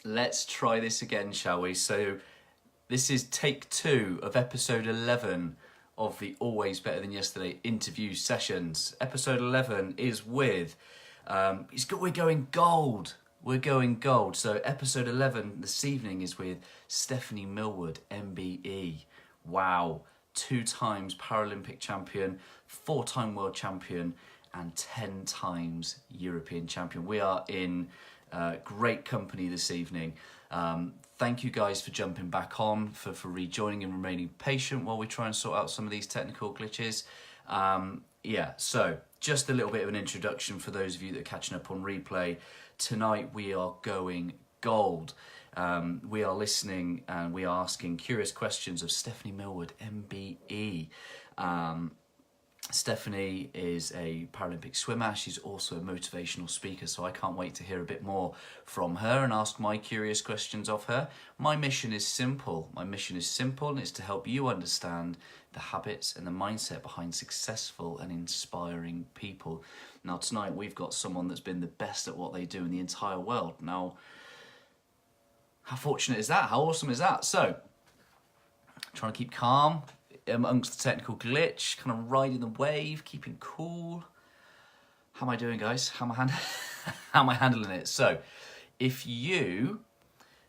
Let's try this again, shall we? So this is take 2 of episode 11 of the Always Better Than Yesterday interview sessions. Episode 11 is with, we're going gold. We're going gold. So episode 11 this evening is with Stephanie Millward MBE. Wow. 2 times Paralympic champion, 4-time world champion, and 10 times European champion. We are in great company this evening. Thank you guys for jumping back on, for rejoining and remaining patient while we try and sort out some of these technical glitches. So just a little bit of an introduction for those of you that are catching up on replay. Tonight we are going gold. We are listening and we are asking curious questions of Stephanie Millward MBE. Stephanie is a Paralympic swimmer. She's also a motivational speaker, so I can't wait to hear a bit more from her and ask my curious questions of her. My mission is simple. And it's to help you understand the habits and the mindset behind successful and inspiring people. Now, tonight we've got someone that's been the best at what they do in the entire world. Now, how fortunate is that? How awesome is that? So, trying to keep calm amongst the technical glitch, kind of riding the wave, keeping cool. How am I doing, guys? How am I handling it? So, if you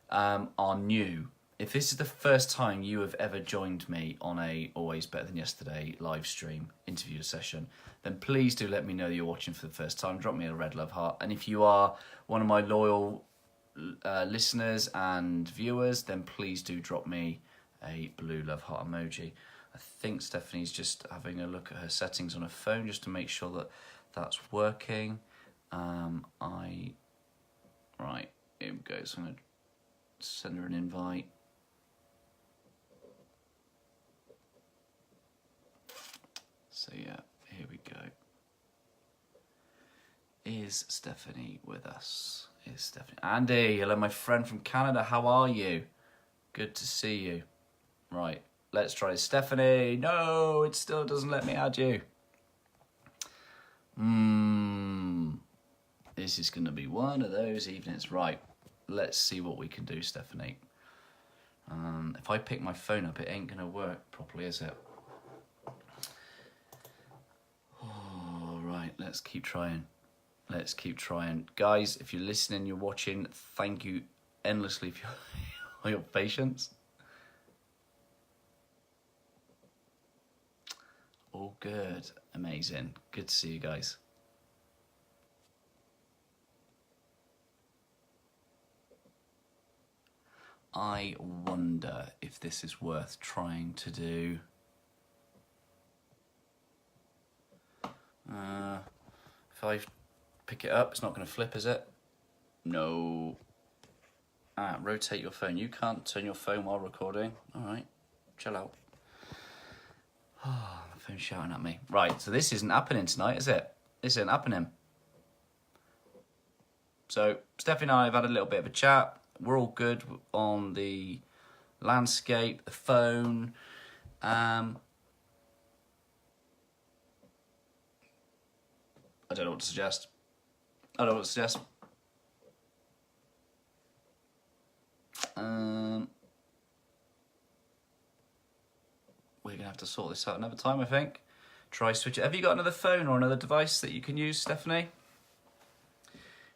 are new, if this is the first time you have ever joined me on a Always Better Than Yesterday live stream interview session, then please do let me know that you're watching for the first time. Drop me a red love heart. And if you are one of my loyal listeners and viewers, then please do drop me a blue love heart emoji. I think Stephanie's just having a look at her settings on her phone just to make sure that that's working. Right, here we go. So I'm going to send her an invite. So yeah, here we go. Is Stephanie with us? Is Stephanie? Andy, hello my friend from Canada, how are you? Good to see you. Right, let's try Stephanie. No, it still doesn't let me add you. This is going to be one of those evenings. Right, let's see what we can do, Stephanie. If I pick my phone up, it ain't going to work properly, is it? All right, let's keep trying. Let's keep trying. Guys, if you're listening, you're watching, thank you endlessly for your patience. All good. Amazing. Good to see you guys. I wonder if this is worth trying to do. If I pick it up, it's not going to flip, is it? No. Rotate your phone. You can't turn your phone while recording. All right, chill out. Oh, my phone's shouting at me. Right, so this isn't happening tonight, is it? This isn't happening. So, Stephanie and I have had a little bit of a chat. We're all good on the landscape, the phone. I don't know what to suggest. We're going to have to sort this out another time, I think. Try switch it. Have you got another phone or another device that you can use, Stephanie?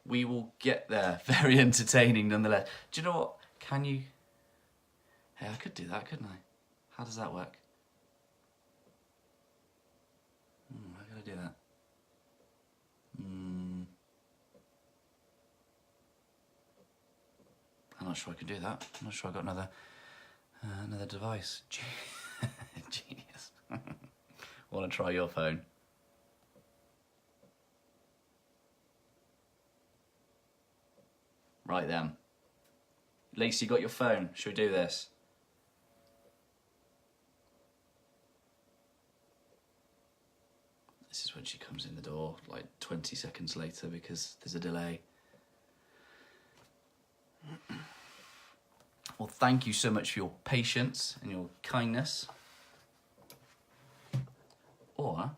We will get there. Very entertaining nonetheless. Do you know what? Can you... Hey, I could do that, couldn't I? How does that work? How can I do that? I'm not sure I can do that. I'm not sure I got another device. Genius. Want to try your phone? Right then. Lacey, you got your phone? Should we do this? This is when she comes in the door, like 20 seconds later, because there's a delay. Well, thank you so much for your patience and your kindness. Or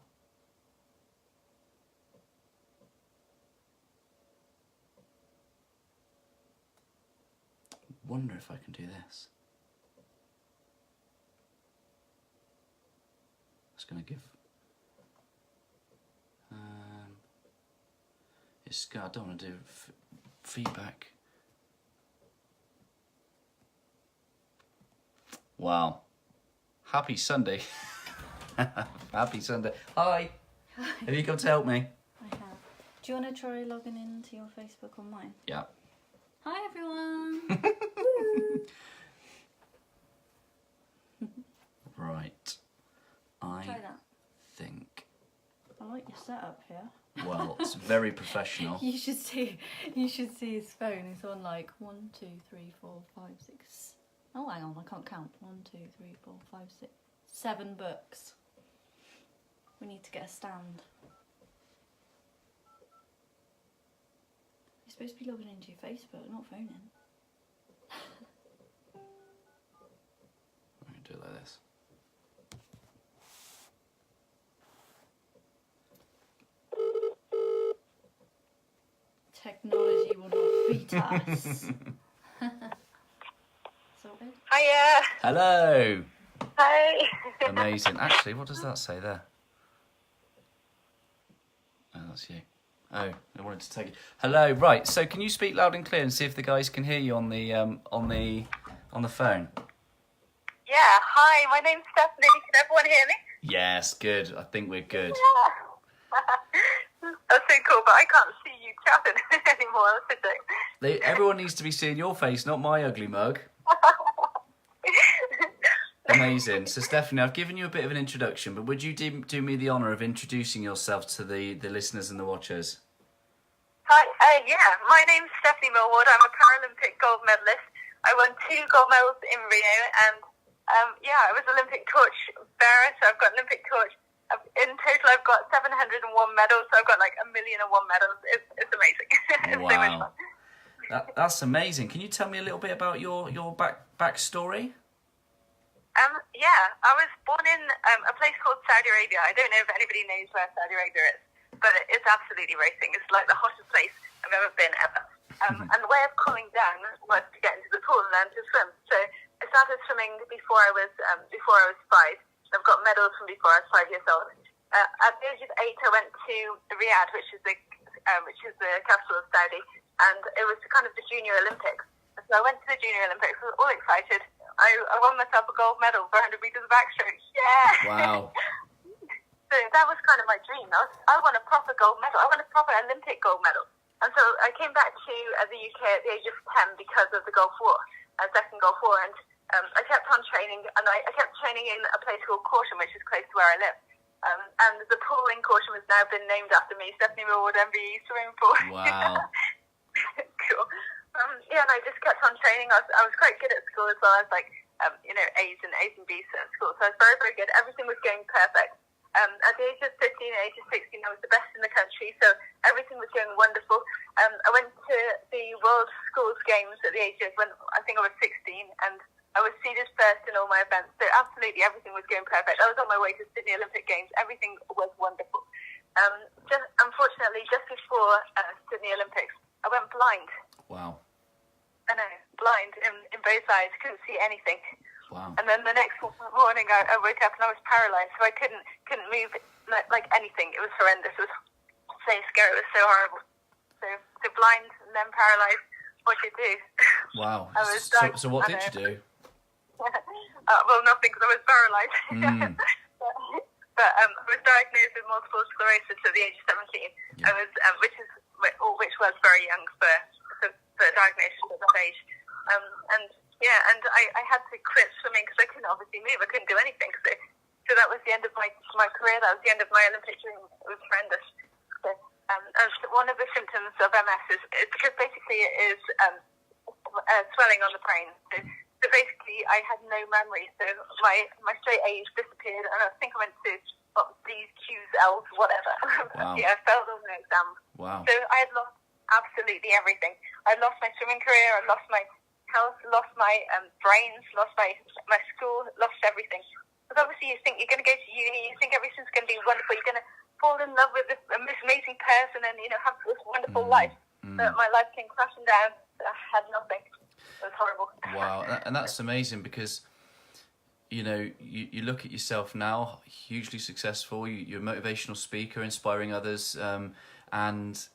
wonder if I can do this. It's going to give... I don't want to do feedback. Wow. Happy Sunday. Happy Sunday. Hi. Have you come to help me? I have. Do you want to try logging into your Facebook on mine? Yeah. Hi everyone. Right. Try that. Think. I like your setup here. Well, it's very professional. You should see his phone. It's on like 1, 2, 3, 4, 5, 6. Oh, hang on, I can't count. 1, 2, 3, 4, 5, 6, 7 books. We need to get a stand. You're supposed to be logging into your Facebook, not phoning. I'm going to do it like this. Technology will not beat us. Sorted? Hiya. Hello. Hi. Amazing. Actually, what does that say there? Oh, that's you. Oh, I wanted to take it. Hello. Right. So, can you speak loud and clear and see if the guys can hear you on the phone? Yeah. Hi. My name's Stephanie. Can everyone hear me? Yes. Good. I think we're good. Yeah. That's so cool, but I can't see you chatting anymore. That's the thing. Everyone needs to be seeing your face, not my ugly mug. Amazing. So, Stephanie, I've given you a bit of an introduction, but would you do me the honour of introducing yourself to the listeners and the watchers? Hi. Yeah. My name's Stephanie Millward. I'm a Paralympic gold medalist. I won 2 gold medals in Rio, and I was Olympic torch bearer. So I've got Olympic torch. In total, I've got 701 medals. So I've got like 1,000,001 medals. It's amazing. It's Wow. so much fun. That's amazing. Can you tell me a little bit about your backstory? Yeah, I was born in a place called Saudi Arabia. I don't know if anybody knows where Saudi Arabia is, but it's absolutely racing. It's like the hottest place I've ever been ever. And the way of cooling down was to get into the pool and learn to swim. So I started swimming before I was 5. I've got medals from before I was 5 years old. At the age of 8, I went to Riyadh, which is the capital of Saudi, and it was kind of the Junior Olympics. So I went to the Junior Olympics. I was all excited. I won myself a gold medal for 100 meters of backstroke. Yeah! Wow. So that was kind of my dream. I won a proper gold medal. I won a proper Olympic gold medal. And so I came back to the UK at the age of 10 because of the Gulf War, second Gulf War. And I kept on training, and I kept training in a place called Caution, which is close to where I live. And the pool in Caution has now been named after me, Stephanie Millward MBE swimming pool. Wow. Cool. And I just kept on training. I was quite good at school as well. I was like, A's and B's at school. So I was very, very good. Everything was going perfect. At the age of 15 and age of 16, I was the best in the country. So everything was going wonderful. I went to the World Schools Games at the age of, when I think I was 16, and I was seeded first in all my events. So absolutely everything was going perfect. I was on my way to Sydney Olympic Games. Everything was wonderful. Unfortunately, just before Sydney Olympics, I went blind. Wow. I know, blind in both eyes, couldn't see anything. Wow. And then the next morning I woke up and I was paralysed, so I couldn't move like anything. It was horrendous. It was so scary. It was so horrible. So blind and then paralysed. What do you do? Wow. So what did you do? Well, nothing, because I was paralysed. But I was diagnosed with multiple sclerosis at the age of 17. Yeah. I was, which was very young for diagnosis at that age. And I had to quit swimming because I couldn't obviously move. I couldn't do anything. So that was the end of my career. That was the end of my Olympic dream. It was horrendous. So, one of the symptoms of MS is because basically it is swelling on the brain. So basically I had no memory. So my straight A's disappeared, and I think I went to D's, Q's, L's, whatever. Wow. Yeah, I failed all my exams. Wow. So I had lost absolutely everything. I lost my swimming career. I lost my health. Lost my brains. Lost my school. Lost everything. Because obviously you think you're going to go to uni. You think everything's going to be wonderful. You're going to fall in love with this amazing person and have this wonderful life. But my life came crashing down. I had nothing. It was horrible. Wow, and that's amazing because, you know, you look at yourself now, hugely successful. You're a motivational speaker, inspiring others, and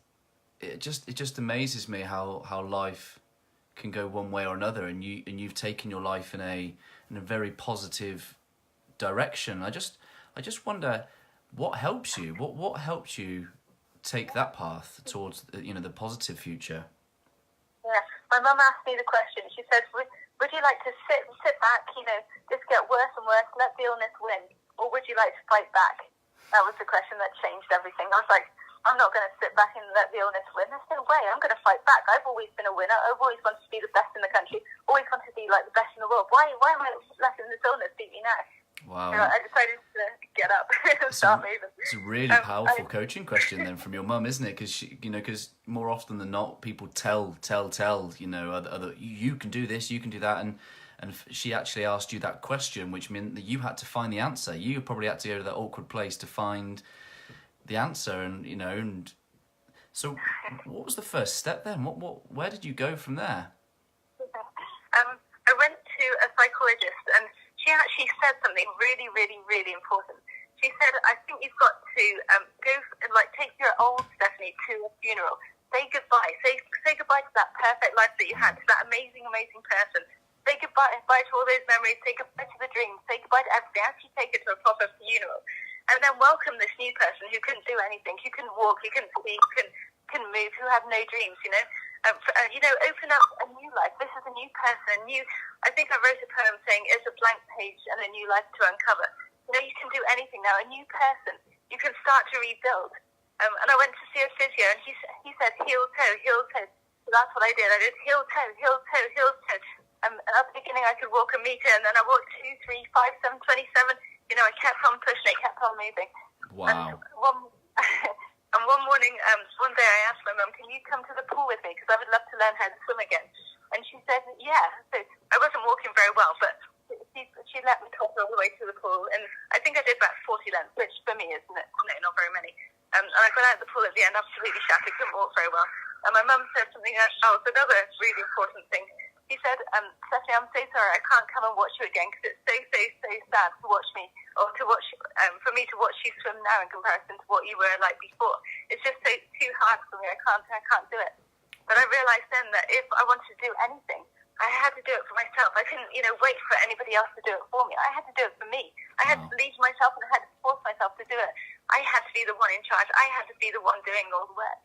it just amazes me how life can go one way or another, and you've taken your life in a very positive direction. I just wonder what helps you. What helps you take that path towards the positive future. Yeah, my mum asked me the question. She said, "Would you like to sit back, just get worse and worse, let the illness win, or would you like to fight back?" That was the question that changed everything. I was like, I'm not going to sit back and let the illness win. There's no way. I'm going to fight back. I've always been a winner. I've always wanted to be the best in the country. Always wanted to be like the best in the world. Why am I letting this illness beat me now? Wow. I decided to get up and start moving. It's a really powerful coaching question then from your mum, isn't it? Because more often than not, people tell, other you can do this, you can do that, and she actually asked you that question, which meant that you had to find the answer. You probably had to go to that awkward place to find the answer, and so what was the first step then? Where did you go from there? I went to a psychologist, and she actually said something really, really, really important. She said, "I think you've got to take your old Stephanie to a funeral. Say goodbye. Say goodbye to that perfect life that you had, to that amazing, amazing person. Say goodbye to all those memories. Say goodbye to the dreams. Say goodbye to everything. Actually take it to a proper funeral. And then welcome this new person who couldn't do anything, who couldn't walk, who couldn't speak, couldn't move, who had no dreams, open up a new life. This is a new person, I think I wrote a poem saying, it's a blank page and a new life to uncover. You can do anything now, a new person. You can start to rebuild." And I went to see a physio, and he said, heel toe, heel toe. So that's what I did. I did heel toe, heel toe, heel toe. At the beginning, I could walk a meter, and then I walked 2, 3, 5, 7, 27. I kept on pushing it, kept on moving. Wow. And one morning, one day I asked my mum, "Can you come to the pool with me? Because I would love to learn how to swim again." And she said, "Yeah." So I wasn't walking very well, but she let me talk all the way to the pool. And I think I did about 40 lengths, which for me is not very many. And I got out of the pool at the end absolutely shattered, couldn't walk very well. And my mum said something else. Oh, it's another really important thing. He said, "Stephanie, I'm so sorry, I can't come and watch you again because it's so, so, so sad to watch me, or for me to watch you swim now in comparison to what you were like before. It's just too hard for me. I can't do it." But I realised then that if I wanted to do anything, I had to do it for myself. I couldn't, wait for anybody else to do it for me. I had to do it for me. I had to believe in myself, and I had to force myself to do it. I had to be the one in charge. I had to be the one doing all the work.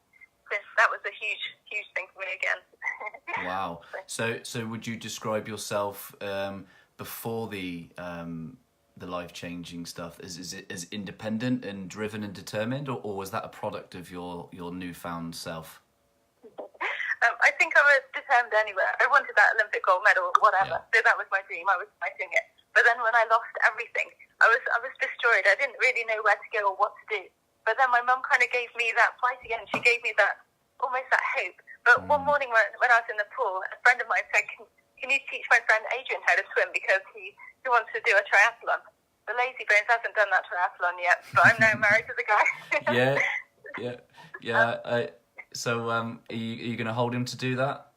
That was a huge, huge thing for me again. Wow. So would you describe yourself before the life-changing stuff as independent and driven and determined, or was that a product of your newfound self? I think I was determined anyway. I wanted that Olympic gold medal, whatever. Yeah. So that was my dream. I was fighting it. But then when I lost everything, I was destroyed. I didn't really know where to go or what to do. But then my mum kind of gave me that fight again. She gave me almost that hope. But one morning when I was in the pool, a friend of mine said, can you teach my friend Adrian how to swim because he wants to do a triathlon? The lazy bones hasn't done that triathlon yet, but I'm now married to the guy. Yeah. So are you going to hold him to do that?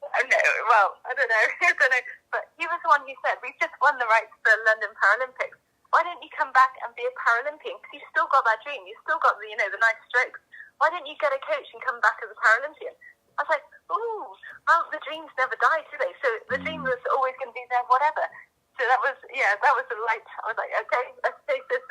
No, well, I don't know. But he was the one who said, "We've just won the rights for the London Paralympics. Why don't you come back and be a Paralympian? Because you've still got that dream. You've still got the nice strokes. Why don't you get a coach and come back as a Paralympian?" I was like, "Ooh, well, the dreams never die, do they? So the dream was always going to be there, whatever." So that was the light. I was like, "Okay, let's take this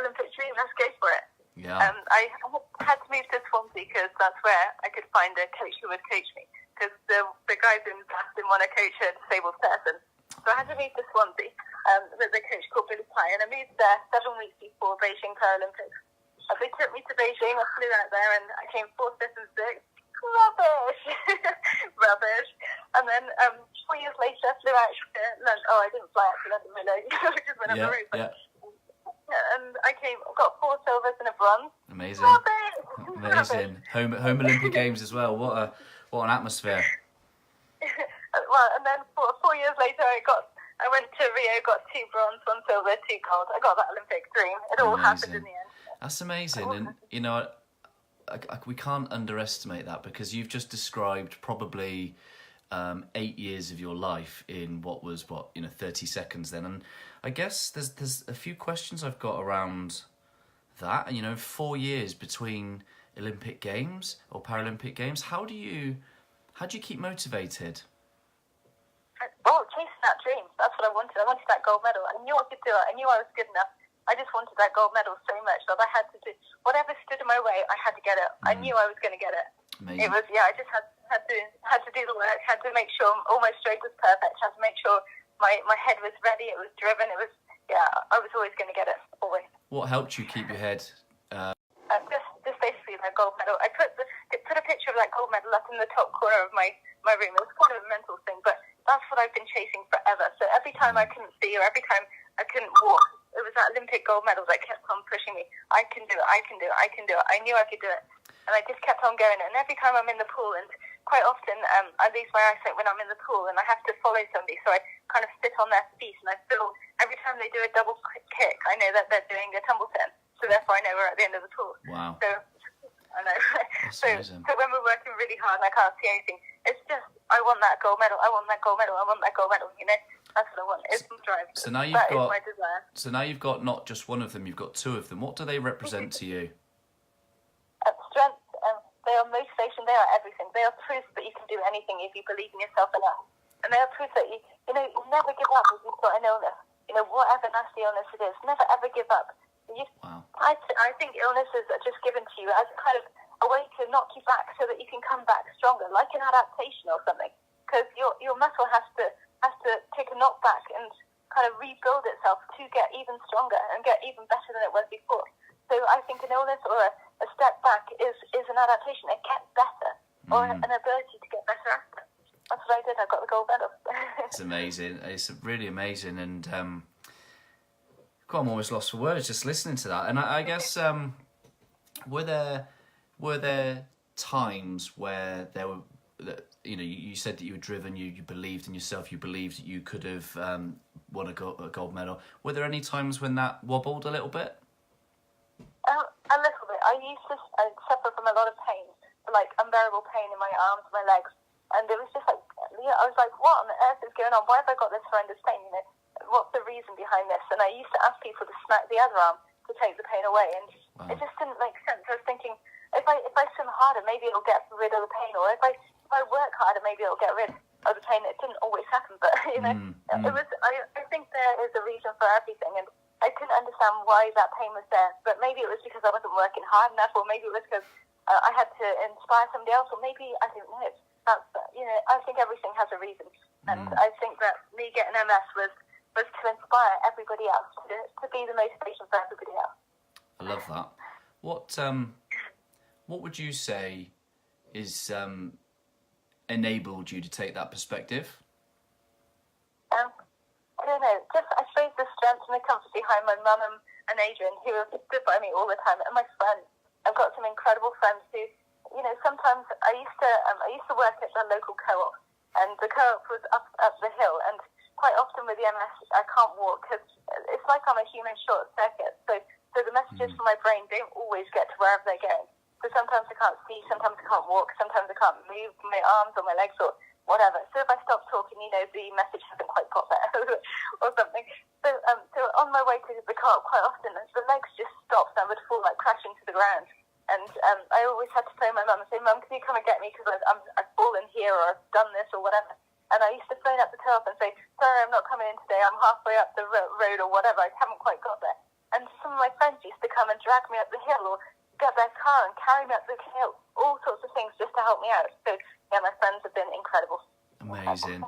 Olympic dream. Let's go for it." Yeah. I had to move to Swansea because that's where I could find a coach who would coach me. Because the guys in Bath didn't want to coach a disabled person. So I had to move to Swansea with a coach called Billy Pye. And I moved there 7 weeks before Beijing Paralympics. They took me to Beijing. I flew out there and I came 4th, 5th and 6th. Rubbish. Rubbish. And then 4 years later, I flew out to London. Oh, I didn't fly out to London, really. I just went on the route. Yeah. And I got 4 silvers and a bronze. Amazing. Rubbish. Home Olympic Games as well. What an atmosphere. Well, and then 4 years later, I went to Rio, got 2 bronze, 1 silver, 2 gold. I got that Olympic dream. It all happened in the end. That's amazing, and we can't underestimate that because you've just described probably 8 years of your life in what was 30 seconds then. And I guess there's a few questions I've got around that. And 4 years between Olympic Games or Paralympic Games. How do you keep motivated? Well, chasing that dream. That's what I wanted. I wanted that gold medal. I knew I could do it. I knew I was good enough. I just wanted that gold medal so much that I had to do whatever stood in my way. I had to get it. I knew I was going to get it. Amazing. It was I just had to do the work. Had to make sure all my stroke was perfect. Had to make sure my head was ready. It was driven. It was I was always going to get it. Always. What helped you keep your head? Just basically that gold medal. I put a picture of that gold medal up in the top corner of my room. It was kind of a mental thing, but that's what I've been chasing forever. So every time I couldn't see or every time I couldn't walk, it was that Olympic gold medal that kept on pushing me. I can do it. I can do it. I can do it. I knew I could do it, and I just kept on going. And every time I'm in the pool, and quite often I lose my eyesight when I'm in the pool, and I have to follow somebody, so I kind of sit on their feet, and I feel every time they do a double kick, I know that they're doing a tumble turn. So therefore, I know we're at the end of the pool. Wow. So I know. So when we're working really hard and I can't see anything, it's just I want that gold medal. I want that gold medal. I want that gold medal. That's what I want. It's my drive. So now that is my desire. So now you've got not just one of them, you've got two of them. What do they represent to you? Strength. They are motivation. They are everything. They are proof that you can do anything if you believe in yourself enough. And they are proof that you never give up if you've got an illness. Whatever nasty illness it is, never ever give up. Wow. I think illnesses are just given to you as kind of a way to knock you back so that you can come back stronger, like an adaptation or something. Because your muscle has to take a knockback and kind of rebuild itself to get even stronger and get even better than it was before. So I think an illness or a step back is an adaptation. It gets better, or an ability to get better after. That's what I did. I got the gold medal. It's amazing. It's really amazing, and I'm almost lost for words just listening to that. And I guess were there times where there were you said that you were driven, you believed in yourself, you believed that you could have won a gold medal. Were there any times when that wobbled a little bit? A little bit. I used to suffer from a lot of pain, like unbearable pain in my arms, my legs, and it was just like I was like, what on earth is going on? Why have I got this horrendous pain? What's the reason behind this? And I used to ask people to smack the other arm to take the pain away, and It just didn't make sense. I was thinking, if I swim harder, maybe it'll get rid of the pain, or if I work harder, maybe it'll get rid of the pain. It didn't always happen, but it was. I think there is a reason for everything, and I couldn't understand why that pain was there. But maybe it was because I wasn't working hard enough, or maybe it was because I had to inspire somebody else, or maybe I don't know. I think everything has a reason, and I think that me getting MS was to inspire everybody else, to be the motivation for everybody else. I love that. What would you say is enabled you to take that perspective? I don't know. Just I suppose the strength and the comfort behind my mum and Adrian, who have stood by me all the time, and my friends. I've got some incredible friends who, sometimes I used to work at the local co-op, and the co-op was up the hill, and quite often with the MS, I can't walk because it's like I'm a human short circuit. So the messages from my brain don't always get to wherever they're going. So sometimes I can't see, sometimes I can't walk, sometimes I can't move my arms or my legs or whatever. So if I stop talking, the message hasn't quite got there or something. So on my way to the co-op, quite often the legs just stopped and I would fall like crashing to the ground. And I always had to phone my mum and say, Mum, can you come and get me because I've fallen here or I've done this or whatever. And I used to phone up the co-op and say, sorry, I'm not coming in today. I'm halfway up the road or whatever. I haven't quite got there. And some of my friends used to come and drag me up the hill or get their car and carry me up the hill. All sorts of things just to help me out. So, yeah, my friends have been incredible. Amazing.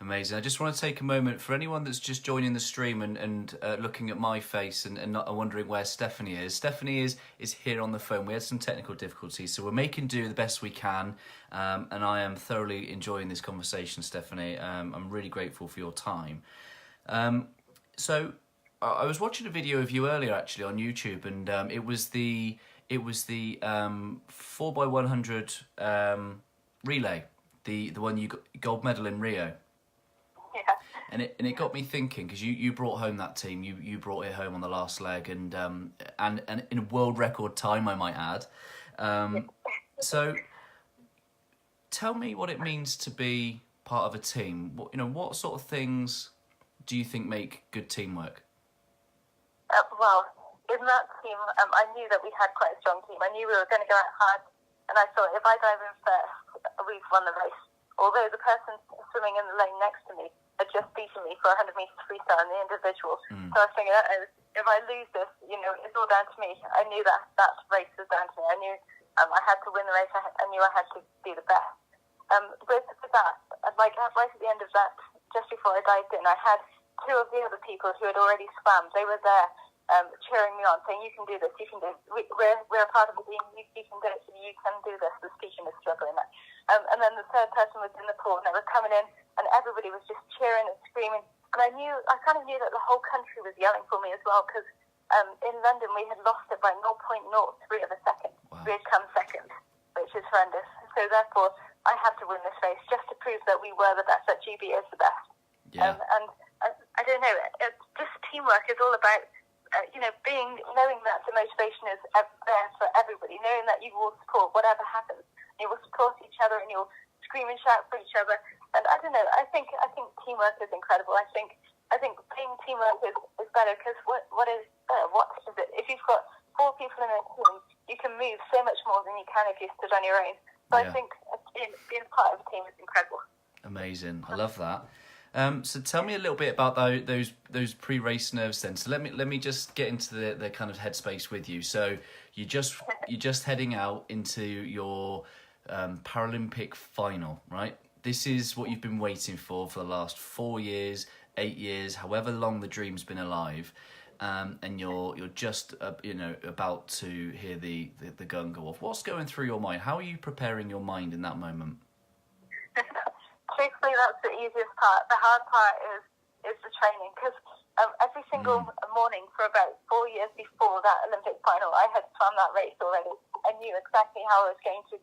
Amazing. I just want to take a moment for anyone that's just joining the stream and looking at my face and not wondering where Stephanie is. Stephanie is here on the phone. We had some technical difficulties, so we're making do the best we can. And I am thoroughly enjoying this conversation, Stephanie. I'm really grateful for your time. So I was watching a video of you earlier, actually, on YouTube, and it was the 4x100 relay, the one you got gold medal in Rio. Yeah. And it got me thinking, because you brought home that team, you brought it home on the last leg, and in a world record time, I might add. So tell me what it means to be part of a team, what sort of things do you think make good teamwork? Well, in that team, I knew that we had quite a strong team. I knew we were going to go out hard, and I thought if I dive in first, we've won the race. Although the person swimming in the lane next to me had just beaten me for 100 metres freestyle in the individuals. So I was thinking, if I lose this, it's all down to me. I knew that race was down to me. I knew I had to win the race. I knew I had to be the best. With that, right at the end of that, just before I dived in, I had two of the other people who had already swam. They were there cheering me on, saying, you can do this, you can do it. We're a part of the team, you can do it, you can do this. The speaking is struggling there. And then the third person was in the pool, and they were coming in, and everybody was just cheering and screaming. And I kind of knew that the whole country was yelling for me as well, because in London we had lost it by 0.03 of a second. Wow. We had come second, which is horrendous. So therefore, I had to win this race just to prove that we were the best, that GB is the best. Yeah. And I don't know, just teamwork is all about, knowing that the motivation is there for everybody, knowing that you will support whatever happens. You will support each other and you'll scream and shout for each other. And I don't know, I think teamwork is incredible. I think being teamwork is better, because what is it? If you've got 4 people in a team, you can move so much more than you can if you stood on your own. So yeah. I think being part of a team is incredible. Amazing. I love that. So tell me a little bit about those pre-race nerves then. So let me just get into the kind of headspace with you. So you're just heading out into your Paralympic final, right? This is what you've been waiting for the last 4 years, 8 years, however long the dream's been alive, and you're just about to hear the gun go off. What's going through your mind? How are you preparing your mind in that moment? Truthfully, that's the easiest part. The hard part is the training, because every single morning for about 4 years before that Olympic final, I had swum that race already. I knew exactly how I was going to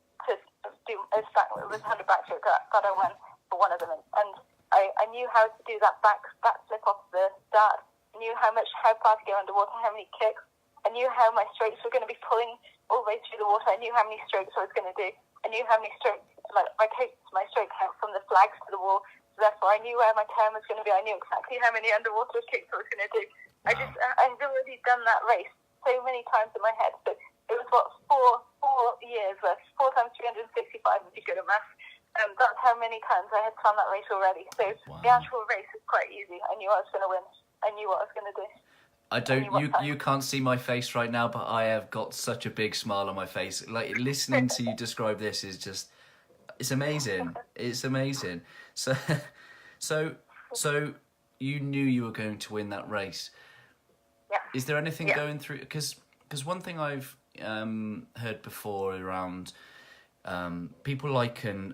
do. It was 100 backstroke that I won for one of them, and I knew how to do that back flip off the start. I knew how far to go underwater, how many kicks. I knew how my strokes were going to be pulling all the way through the water. I knew how many strokes I was going to do. I knew how many strokes, like my stroke count from the flags to the wall. So therefore, I knew where my turn was going to be. I knew exactly how many underwater kicks I was going to do. Wow. I'd already done that race so many times in my head. But it was 4 years worth, 4 times 365 if you're good at maths. That's how many times I had swum that race already. So wow. The actual race was quite easy. I knew I was going to win. I knew what I was going to do. You can't see my face right now, but I have got such a big smile on my face. Like, listening to you describe this is just, it's amazing. It's amazing. So you knew you were going to win that race. Yeah. Is there anything going through? Because one thing I've heard before around people liken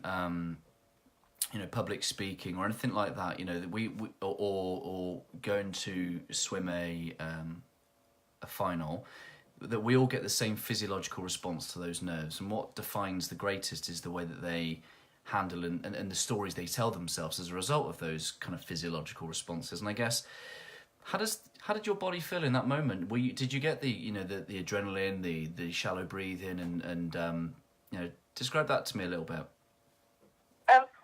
public speaking or anything like that, that we or going to swim a final, that we all get the same physiological response to those nerves, and what defines the greatest is the way that they handle and the stories they tell themselves as a result of those kind of physiological responses. And I guess, how did your body feel in that moment? Did you get the adrenaline, the shallow breathing, and describe that to me a little bit?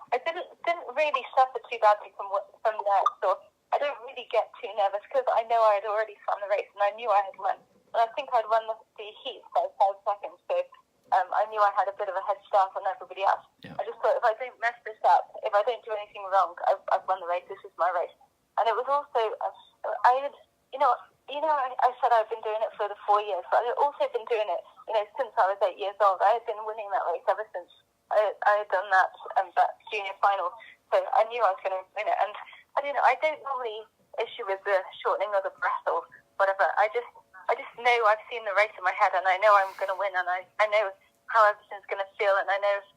I didn't really suffer too badly from that, so I don't really get too nervous, because I know I had already swum the race and I knew I had won. And I think I'd won the heat by 5 seconds, so I knew I had a bit of a head start on everybody else. Yeah. I just thought, if I don't mess this up, if I don't do anything wrong, I've won the race. This is my race. And it was also, I said I've been doing it for the 4 years, but I've also been doing it, since I was 8 years old. I had been winning that race ever since I had done that junior final, so I knew I was going to win it. And I don't normally issue with the shortening of the breath or whatever. I just know I've seen the race in my head, and I know I'm going to win, and I know how everything's going to feel, and I've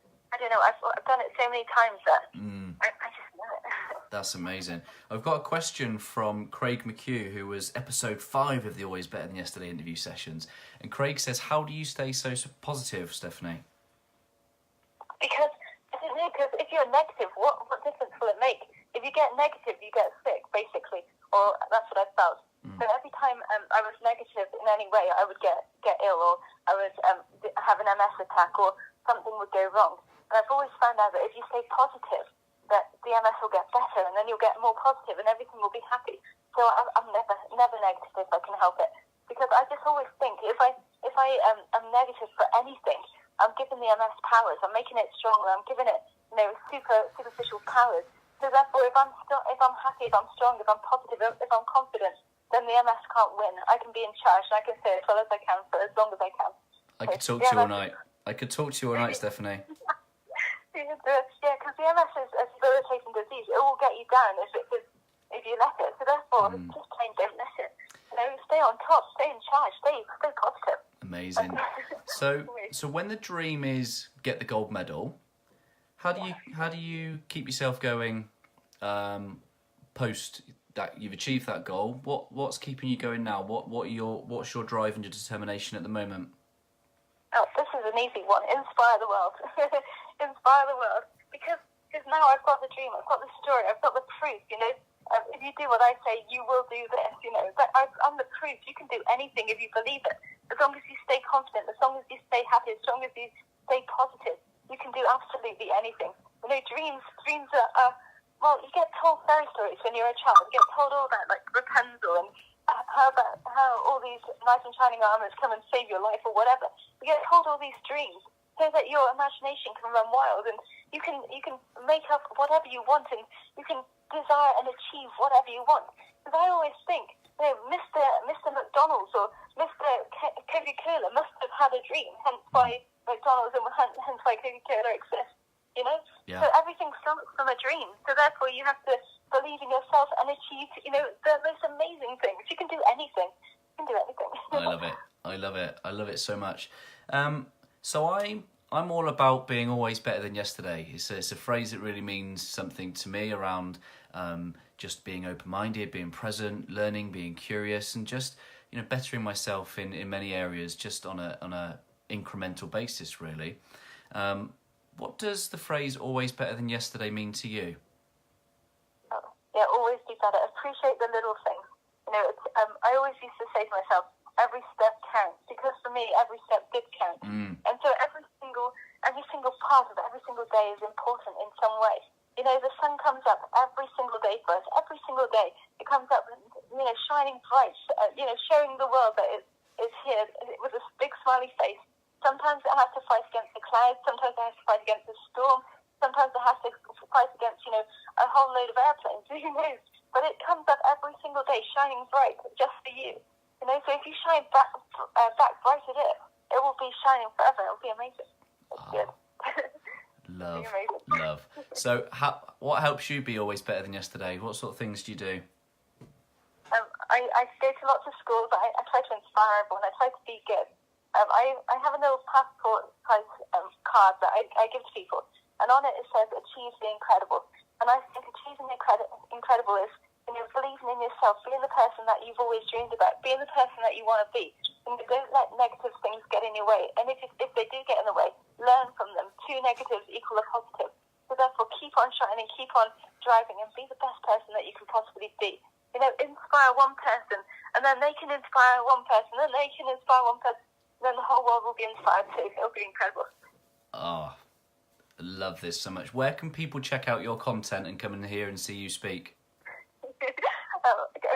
done it so many times that I just know it. That's amazing. I've got a question from Craig McHugh, who was episode 5 of the Always Better Than Yesterday interview sessions. And Craig says, how do you stay so positive, Stephanie? Because if you're negative, what difference will it make? If you get negative, you get sick, basically, or that's what I felt. So every time I was negative in any way, I would get ill, or I would have an MS attack, or something would go wrong. And I've always found out that if you stay positive, that the the MS will get better, and then you'll get more positive, and everything will be happy. So I'm never negative if I can help it, because I just always think if I am negative for anything, I'm giving the MS powers. I'm making it stronger. I'm giving it, superficial powers. So therefore, if I'm happy, if I'm strong, if I'm positive, if I'm confident, then the MS can't win. I can be in charge, and I can say as well as I can for as long as I can. I could talk to you all night. I could talk to you all night, Stephanie. Yeah, because the MS is a debilitating disease. It will get you down if you let it. So therefore, just plain don't let it. Stay on top, stay in charge, stay positive. Amazing. So when the dream is get the gold medal, how do you keep yourself going post that you've achieved that goal? What's keeping you going now? What's your drive and your determination at the moment? Oh, this is an easy one. Inspire the world. Inspire the world. Because now I've got the dream, I've got the story, I've got the proof, if you do what I say, you will do this, But I'm the proof. You can do anything if you believe it. As long as you stay confident, as long as you stay happy, as long as you stay positive, you can do absolutely anything. Dreams are well, you get told fairy stories when you're a child. You get told all that, like Rapunzel, and how all these knights in shining armors come and save your life or whatever. You get told all these dreams so that your imagination can run wild, and you can make up whatever you want, and you can desire and achieve whatever you want. Because I always think, Mr. McDonald's or Mr. Coca-Cola must have had a dream, hence why McDonald's and hence why Coca-Cola exists. Yeah. So everything starts from a dream. So therefore, you have to believe in yourself and achieve, the most amazing things. You can do anything. You can do anything. I love it. I love it. I love it so much. So I'm all about being always better than yesterday. It's a phrase that really means something to me around just being open-minded, being present, learning, being curious, and just bettering myself in many areas, just on a incremental basis, really. What does the phrase "always better than yesterday" mean to you? Yeah, always be better. Appreciate the little things. I always used to say to myself, every step counts, because for me, every step did count. And so every single part of every single day is important in some way. The sun comes up every single day for us. Every single day, it comes up, shining bright, showing the world that it's here with a big smiley face. Sometimes it has to fight against the clouds. Sometimes it has to fight against the storm. Sometimes it has to fight against, a whole load of airplanes. Who knows? But it comes up every single day, shining bright, just for you. So if you shine back bright at it, it will be shining forever. It will be amazing. It's good. Love. So what helps you be always better than yesterday? What sort of things do you do? I go to lots of schools. I try to inspire everyone. I try to be good. I have a little passport size card that I give to people, and on it says "Achieve the Incredible." And I think achieving the incredible is believing in yourself, being the person that you've always dreamed about, being the person that you want to be. And don't let negative things get in your way. And if they do get in the way, learn from them. 2 negatives equal a positive. So therefore, keep on shining, keep on driving, and be the best person that you can possibly be. Inspire one person, and then they can inspire one person, and then they can inspire one person. Then the whole world will be inspired too. It'll be incredible. Oh, I love this so much. Where can people check out your content and come in here and see you speak?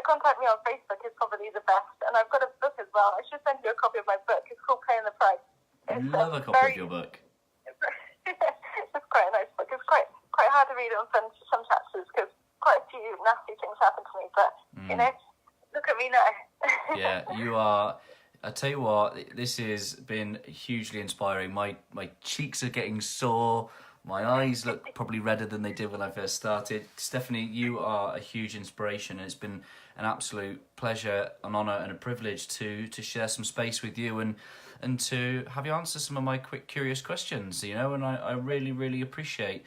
Contact me on Facebook is probably the best. And I've got a book as well. I should send you a copy of my book. It's called Paying the Price. I love a copy of your book. It's quite a nice book. It's quite hard to read on some chapters because quite a few nasty things happen to me. But, look at me now. Yeah, you are... I tell you what, this has been hugely inspiring. My cheeks are getting sore. My eyes look probably redder than they did when I first started. Stephanie, you are a huge inspiration, and it's been an absolute pleasure, an honour and a privilege to share some space with you and to have you answer some of my quick, curious questions, and I really, really appreciate.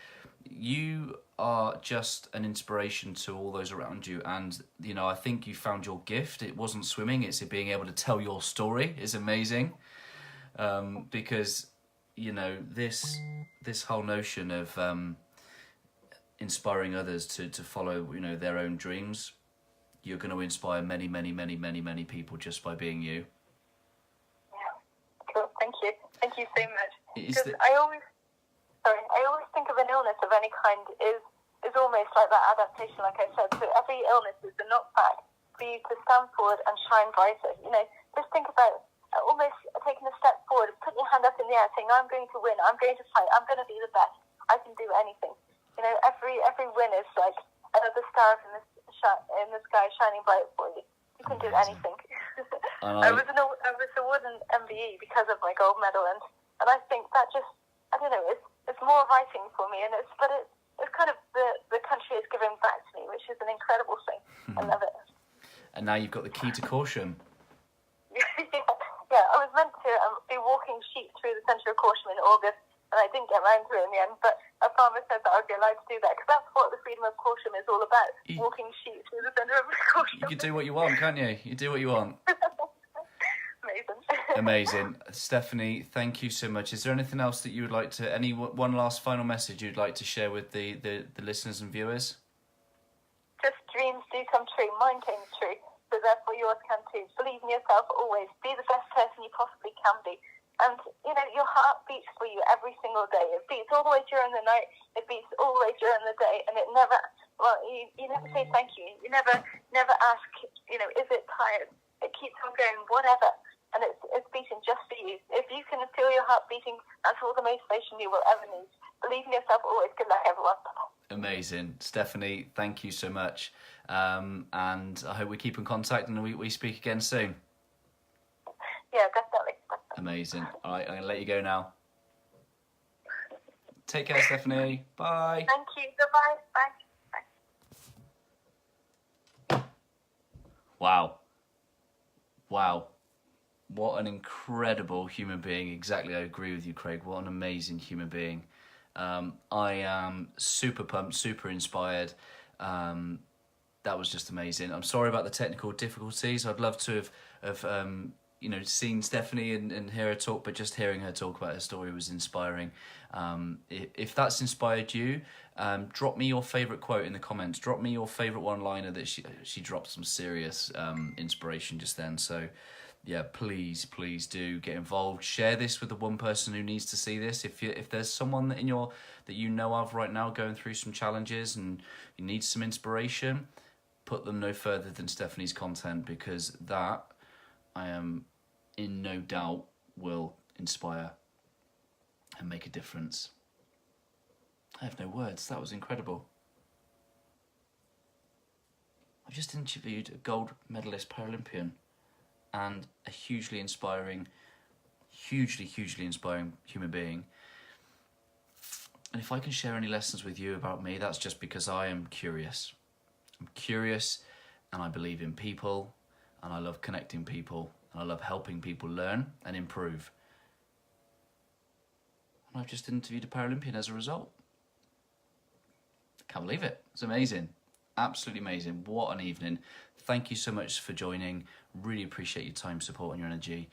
You are just an inspiration to all those around you, and I think you found your gift. It wasn't swimming, it's being able to tell your story is amazing, because this whole notion of inspiring others to follow their own dreams, you're going to inspire many, many, many, many, many people just by being you. Yeah, cool. Thank you so much. I always think of an illness of any kind is is almost like that adaptation, like I said. So every illness is a knockback for you to stand forward and shine brighter. You know, just think about almost taking a step forward, putting your hand up in the air, saying, I'm going to win, I'm going to fight, I'm going to be the best, I can do anything. You know, every win is like another star in the sky shining bright for you. You can do anything. I was awarded an MBE because of my gold medal, and I think that just, I don't know, it's more writing for me, and it's kind of the country is giving back to me, which is an incredible thing. I love it. And now you've got the key to Corsham. Yeah, I was meant to be walking sheep through the centre of Corsham in August, and I didn't get round to it in the end, but a farmer said that I'd be allowed to do that, because that's what the freedom of Corsham is all about, walking sheep through the centre of Corsham. You can do what you want, can't you? You do what you want. Amazing. Amazing. Stephanie, thank you so much. Is there anything else that you would like to, one last final message you'd like to share with the listeners and viewers? Just dreams do come true. Mine came true. So therefore yours can too. Believe in yourself always. Be the best person you possibly can be. And, you know, your heart beats for you every single day. It beats all the way during the night. It beats all the way during the day. And it never, you never say thank you. You never ask, you know, is it tired? It keeps on going, whatever. And it's beating just for you. If you can feel your heart beating, that's all the motivation you will ever need. Believe in yourself always. Good luck, everyone. Amazing. Stephanie, thank you so much. And I hope we keep in contact and we speak again soon. Yeah, definitely. Amazing. All right, I'm going to let you go now. Take care, Stephanie. Bye. Thank you. Goodbye. Bye. Wow. What an incredible human being. Exactly, I agree with you, Craig. What an amazing human being. I am super pumped, super inspired. That was just amazing. I'm sorry about the technical difficulties. I'd love to have seen Stephanie and hear her talk, but just hearing her talk about her story was inspiring. If that's inspired you, drop me your favourite quote in the comments. Drop me your favourite one-liner that she dropped some serious inspiration just then. So yeah, please do get involved. Share this with the one person who needs to see this. If there's someone that you know of right now going through some challenges and you need some inspiration, put them no further than Stephanie's content, because that, I am in no doubt, will inspire and make a difference. I have no words. That was incredible. I've just interviewed a gold medalist Paralympian and a hugely inspiring human being. And if I can share any lessons with you about me, that's just because I am curious. I'm curious, and I believe in people, and I love connecting people, and I love helping people learn and improve. And I've just interviewed a Paralympian as a result. Can't believe it. It's amazing. Absolutely amazing. What an evening. Thank you so much for joining. Really appreciate your time, support, and your energy.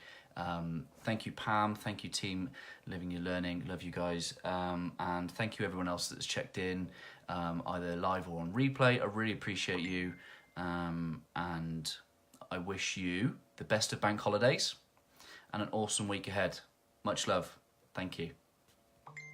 Thank you, Pam. Thank you, team Living Your Learning. Love you guys. And thank you everyone else that's checked in, either live or on replay. I really appreciate you. And I wish you the best of bank holidays and an awesome week ahead. Much love. Thank you.